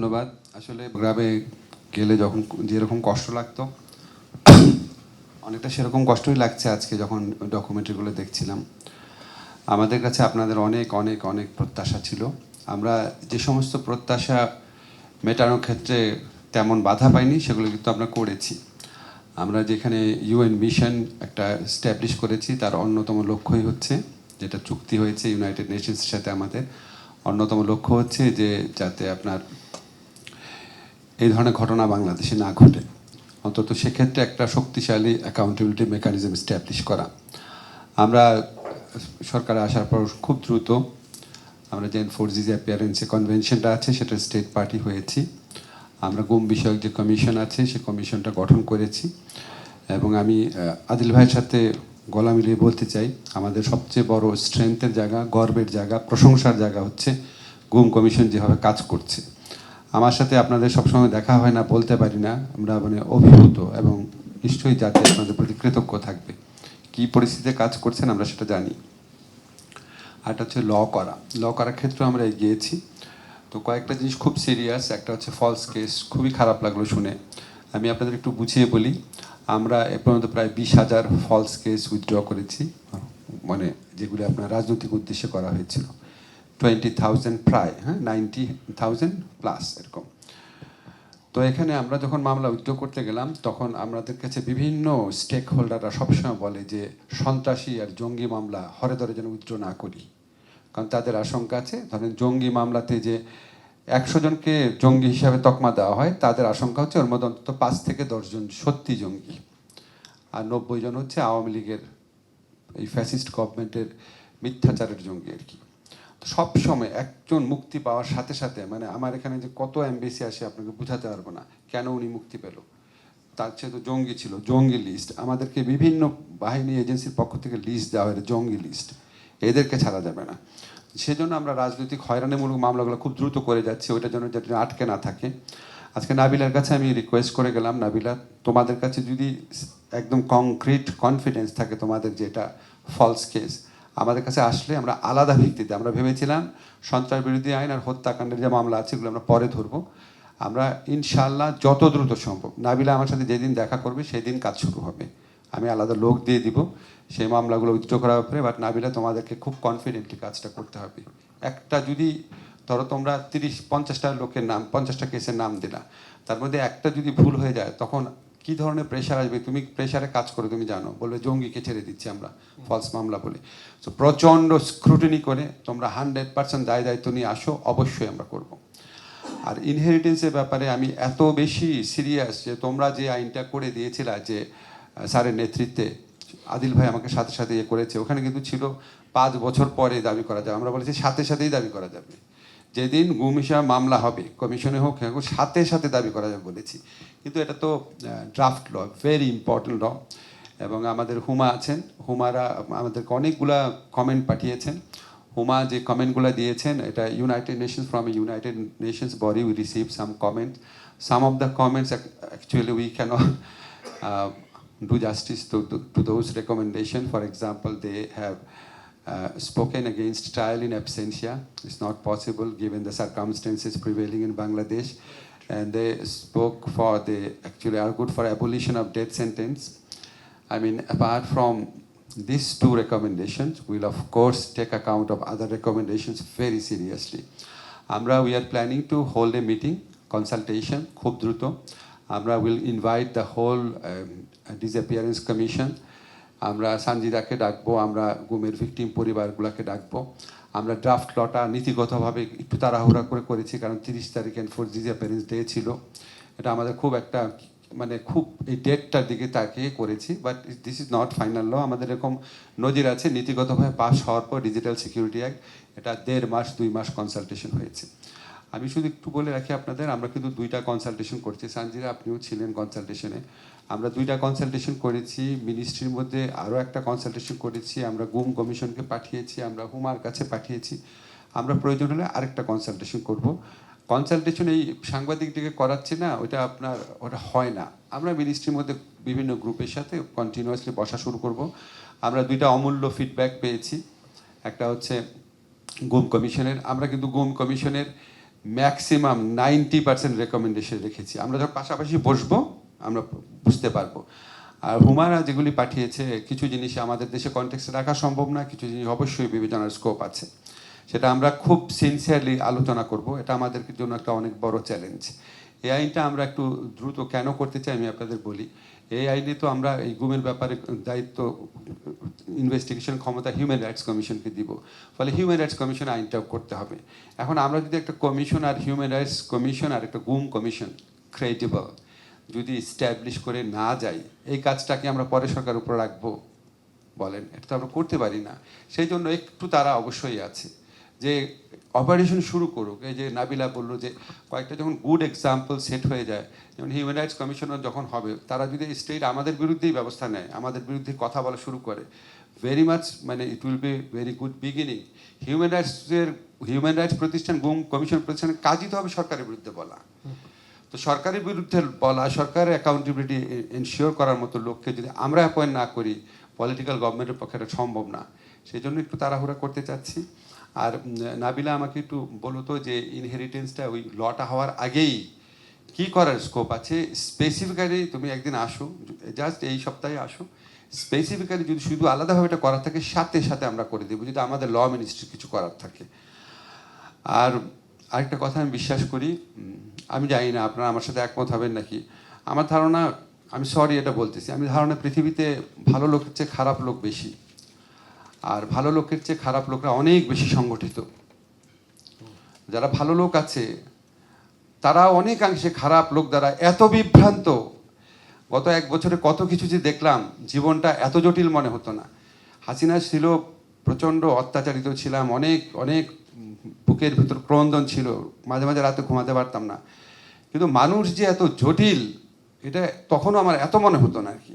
ধন্যবাদ। আসলে গ্রামে গেলে যখন যেরকম কষ্ট লাগতো অনেকটা সেরকম কষ্টই লাগছে আজকে যখন ডকুমেন্টারিগুলো দেখছিলাম। আমাদের কাছে আপনাদের অনেক অনেক অনেক প্রত্যাশা ছিল। আমরা যে সমস্ত প্রত্যাশা মেটানোর ক্ষেত্রে তেমন বাধা পাইনি, সেগুলো কিন্তু আমরা করেছি। আমরা যেখানে ইউএন মিশন একটা স্ট্যাবলিশ করেছি, তার অন্যতম লক্ষ্যই হচ্ছে, যেটা চুক্তি হয়েছে ইউনাইটেড নেশনসের সাথে আমাদের, অন্যতম লক্ষ্য হচ্ছে যে যাতে আপনার এই ধরনের ঘটনা বাংলাদেশে না ঘটে, অন্তত সেক্ষেত্রে একটা শক্তিশালী অ্যাকাউন্টেবিলিটি মেকানিজম স্ট্যাবলিশ করা। আমরা সরকারে আসার পর খুব দ্রুত আমরা যে এনফোর্সিস অ্যাপিয়ারেন্সে কনভেনশনটা আছে সেটা স্টেট পার্টি হয়েছি। আমরা গুম বিষয়ক যে কমিশন আছে সেই কমিশনটা গঠন করেছি এবং আমি আদিল ভাইয়ের সাথে গলা মিলিয়ে বলতে চাই, আমাদের সবচেয়ে বড় স্ট্রেংথের জায়গা, গর্বের জায়গা, প্রশংসার জায়গা হচ্ছে গুম কমিশন যেভাবে কাজ করছে। আমার সাথে আপনাদের সবসময় দেখা হয় না, বলতে পারি না, আমরা মানে অভিভূত এবং নিশ্চয়ই জাতি আপনাদের প্রতি কৃতজ্ঞ থাকবে। কী পরিস্থিতিতে কাজ করছেন আমরা সেটা জানি। আর এটা হচ্ছে ল করার ক্ষেত্রে আমরা এগিয়েছি। তো কয়েকটা জিনিস খুব সিরিয়াস। একটা হচ্ছে ফলস কেস, খুবই খারাপ লাগলো শুনে। আমি আপনাদের একটু বুঝিয়ে বলি। আমরা এ পর্যন্ত প্রায় 20,000 ফলস কেস উইথড্র করেছি, মানে যেগুলি আপনার রাজনৈতিক উদ্দেশ্যে করা হয়েছিল। 20,000 প্রায়, 90,000 প্লাস এরকম। তো এখানে আমরা যখন মামলা উইথড্র করতে গেলাম তখন আমাদের কাছে বিভিন্ন স্টেক হোল্ডাররা সবসময় বলে যে সন্ত্রাসী আর জঙ্গি মামলা হরে ধরে যেন উইথড্র না করি, কারণ তাদের আশঙ্কা আছে ধরেন জঙ্গি মামলাতে যে 100 জনকে জঙ্গি হিসাবে তকমা দেওয়া হয়, তাদের আশঙ্কা হচ্ছে ওর মধ্যে অন্তত 5 থেকে 10 জন সত্যি জঙ্গি, আর 90 জন হচ্ছে আওয়ামী লীগের এই ফ্যাসিস্ট গভর্নমেন্টের মিথ্যাচারের জঙ্গি আর কি। সব সময় একজন মুক্তি পাওয়ার সাথে সাথে, মানে আমার এখানে যে কত এমবেসি আসে আপনাকে বুঝাতে পারবো না কেন উনি মুক্তি পেল। তার চেয়ে তো জঙ্গি ছিল, জঙ্গি লিস্ট, আমাদেরকে বিভিন্ন বাহিনী এজেন্সির পক্ষ থেকে লিস্ট দেওয়া হয়, জঙ্গি লিস্ট, এদেরকে ছাড়া যাবে না। সেজন্য আমরা রাজনৈতিক হয়রানিমূলক মামলাগুলো খুব দ্রুত করে যাচ্ছি, ওইটার জন্য যাতে আটকে না থাকে। আজকে নাবিলার কাছে আমি রিকোয়েস্ট করে গেলাম, নাবিলা তোমাদের কাছে যদি একদম কংক্রিট কনফিডেন্স থাকে তোমাদের যে এটা ফলস কেস, আমাদের কাছে আসলে আমরা আলাদা ভিত্তিতে, আমরা ভেবেছিলাম সন্ত্রাস বিরোধী আইন আর হত্যাকাণ্ডের যে মামলা আছে এগুলো আমরা পরে ধরবো। আমরা ইনশাল্লাহ যত দ্রুত সম্ভব, নাবিলা আমার সাথে যেদিন দেখা করবে সেই দিন কাজ শুরু হবে, আমি আলাদা লোক দিয়ে দিব সেই মামলাগুলো উইথড্র করার ব্যাপারে। বাট নাবিলা তোমাদেরকে খুব কনফিডেন্টলি কাজটা করতে হবে। একটা যদি ধরো তোমরা 30-50টা লোকের নাম, 50টা কেসের নাম দিলা, তার মধ্যে একটা যদি ভুল হয়ে যায় তখন কি ধরনের প্রেশার আসবে, তুমি প্রেশারে কাজ করে তুমি জানো, বলবে জঙ্গিকে ছেড়ে দিচ্ছি আমরা ফলস মামলা বলে। সো প্রচণ্ড স্ক্রুটিনি করে তোমরা 100% দায়িত্ব নিয়ে আসো, অবশ্যই আমরা করব। আর ইনহেরিটেন্সের ব্যাপারে আমি এত বেশি সিরিয়াস যে তোমরা যে আইনটা করে দিয়েছিলা যে স্যারের নেতৃত্বে, আদিল ভাই আমাকে সাথে সাথে ইয়ে করেছে, ওখানে কিন্তু ছিল 5 বছর পরে দাবি করা যাবে, আমরা বলেছি সাথে সাথেই দাবি করা যাবে, যেদিন গুম হিসাবে মামলা হবে কমিশনে হোক সাথে সাথে দাবি করা যাবে বলেছি। কিন্তু এটা তো ড্রাফট ল, ভেরি ইম্পর্টেন্ট ল। এবং আমাদের হুমা আছেন, হুমারা আমাদেরকে অনেকগুলা কমেন্ট পাঠিয়েছেন। হুমা যে কমেন্টগুলো দিয়েছেন, এটা United Nations, from a United Nations body we receive some comment. Some of the comments actually we can't do justice to those recommendations. For example, they have spoken against trial in absentia. It's not possible given the circumstances prevailing in Bangladesh. And they spoke for the, actually are good for abolition of death sentence. I mean, apart from these two recommendations, we'll of course take account of other recommendations very seriously. Amra, we are planning to hold a meeting, consultation, khub druto. Amra will invite the whole disappearance commission, আমরা সানজিদাকে ডাকবো, আমরা গুমের victim পরিবারগুলোকে ডাকবো। আমরা draft লটা নীতিগতভাবে একটু তাড়াহুড়া করে করেছি, কারণ 30 তারিখ এনফোর্স ডিসঅ্যাপিয়ারেন্স ডে ছিল। এটা আমাদের খুব একটা, মানে খুব এই ডেটটার দিকে তাকিয়ে করেছি। But this is not final law, আমাদের এরকম নজির আছে নীতিগতভাবে পাস হওয়ার পর ডিজিটাল সিকিউরিটি অ্যাক্ট, এটা 1.5 মাস 2 মাস কনসালটেশন হয়েছে। আমি শুধু একটু বলে রাখি আপনাদের, আমরা কিন্তু 2টা কনসালটেশন করছি, সানজিরা আপনিও ছিলেন কনসালটেশনে, আমরা 2টা কনসালটেশন করেছি, মিনিস্ট্রির মধ্যে আরও একটা কনসালটেশন করেছি, আমরা গুম কমিশনকে পাঠিয়েছি, আমরা হুমার কাছে পাঠিয়েছি, আমরা প্রয়োজন হলে আরেকটা কনসালটেশন করব। কনসালটেশন এই সাংবাদিকদিকে করাচ্ছি না, ওটা আপনার ওটা হয় না, আমরা মিনিস্ট্রির মধ্যে বিভিন্ন গ্রুপের সাথে কন্টিনিউয়াসলি বসা শুরু করব। আমরা 2টা অমূল্য ফিডব্যাক পেয়েছি, একটা হচ্ছে গুম কমিশনের, আমরা কিন্তু গুম কমিশনের ম্যাক্সিমাম 90% রেকমেন্ডেশন রেখেছি। আমরা যখন পাশাপাশি বসবো আমরা বুঝতে পারবো। আর হুমায়রা যেগুলি পাঠিয়েছে, কিছু জিনিস আমাদের দেশে কনটেক্সটে রাখা সম্ভব না, কিছু জিনিস অবশ্যই বিবেচনার স্কোপ আছে। সেটা আমরা খুব সিনসিয়ারলি আলোচনা করব। এটা আমাদের জন্য একটা অনেক বড় চ্যালেঞ্জ। এই আইনটা আমরা একটু দ্রুত কেন করতে চাই আমি আপনাদের বলি। এই আইনে তো আমরা এই গুমের ব্যাপারে দায়িত্ব, ইনভেস্টিগেশন ক্ষমতা হিউম্যান রাইটস কমিশনকে দিব। ফলে হিউম্যান রাইটস কমিশন আইনটাও করতে হবে। এখন আমরা যদি একটা কমিশন আর হিউম্যান রাইটস কমিশন আর একটা গুম কমিশন ক্রেডিবল যদি স্ট্যাবলিশ করে না যাই, এই কাজটাকে আমরা পরে সরকার উপর রাখবো বলেন? এটা তো আমরা করতে পারি না। সেই জন্য একটু তারা অবশ্যই আছে যে অপারেশন শুরু করুক। এই যে নাবিলা বললো যে কয়েকটা যখন গুড এক্সাম্পল সেট হয়ে যায়, যেমন হিউম্যান রাইটস কমিশনার যখন হবে, তারা যদি স্টেট আমাদের বিরুদ্ধেই ব্যবস্থা নেয়, আমাদের বিরুদ্ধে কথা বলা শুরু করে, ভেরি মাচ মানে it will be very good beginning. Human rights প্রতিষ্ঠান, গুম কমিশন প্রতিষ্ঠানের কাজই তো হবে সরকারের বিরুদ্ধে বলা। তো সরকারের বিরুদ্ধে বলা, সরকারের অ্যাকাউন্টেবিলিটি এনশিওর করার মতো লোককে যদি আমরা অ্যাপয়েন্ট না করি, পলিটিক্যাল গভর্নমেন্টের পক্ষে এটা সম্ভব না। সেই জন্য একটু তাড়াহুড়া করতে চাচ্ছি। আর নাবিলা আমাকে একটু বলো তো যে ইনহেরিটেন্সটা ওই লটা হওয়ার আগেই কি করার স্কোপ আছে স্পেসিফিক্যালি। তুমি একদিন আসো, জাস্ট এই সপ্তাহে আসো, স্পেসিফিক্যালি যদি শুধু আলাদাভাবে এটা করার থাকে সাথে সাথে আমরা করে দেবো, যদি আমাদের ল মিনিস্ট্রি কিছু করার থাকে। আর আরেকটা কথা আমি বিশ্বাস করি, আমি জানি না আপনারা আমার সাথে একমত হবেন নাকি, আমার ধারণা, আমি সরি এটা বলতেছি, আমি ধারণা পৃথিবীতে ভালো লোকের চেয়ে খারাপ লোক বেশি, আর ভালো লোকের চেয়ে খারাপ লোকরা অনেক বেশি সংগঠিত। যারা ভালো লোক আছে তারা অনেকাংশে খারাপ লোক দ্বারা এত বিভ্রান্ত। গত 1 বছরে কত কিছু যে দেখলাম, জীবনটা এত জটিল মনে হতো না। হাসিনা ছিল, প্রচণ্ড অত্যাচারিত ছিলাম, অনেক অনেক বুকের ভিতর ক্রন্দন ছিল, মাঝে মাঝে রাতে ঘুমাতে পারতাম না। কিন্তু মানুষ যে এত জটিল এটা তখনও আমার এত মনে হতো না আর কি।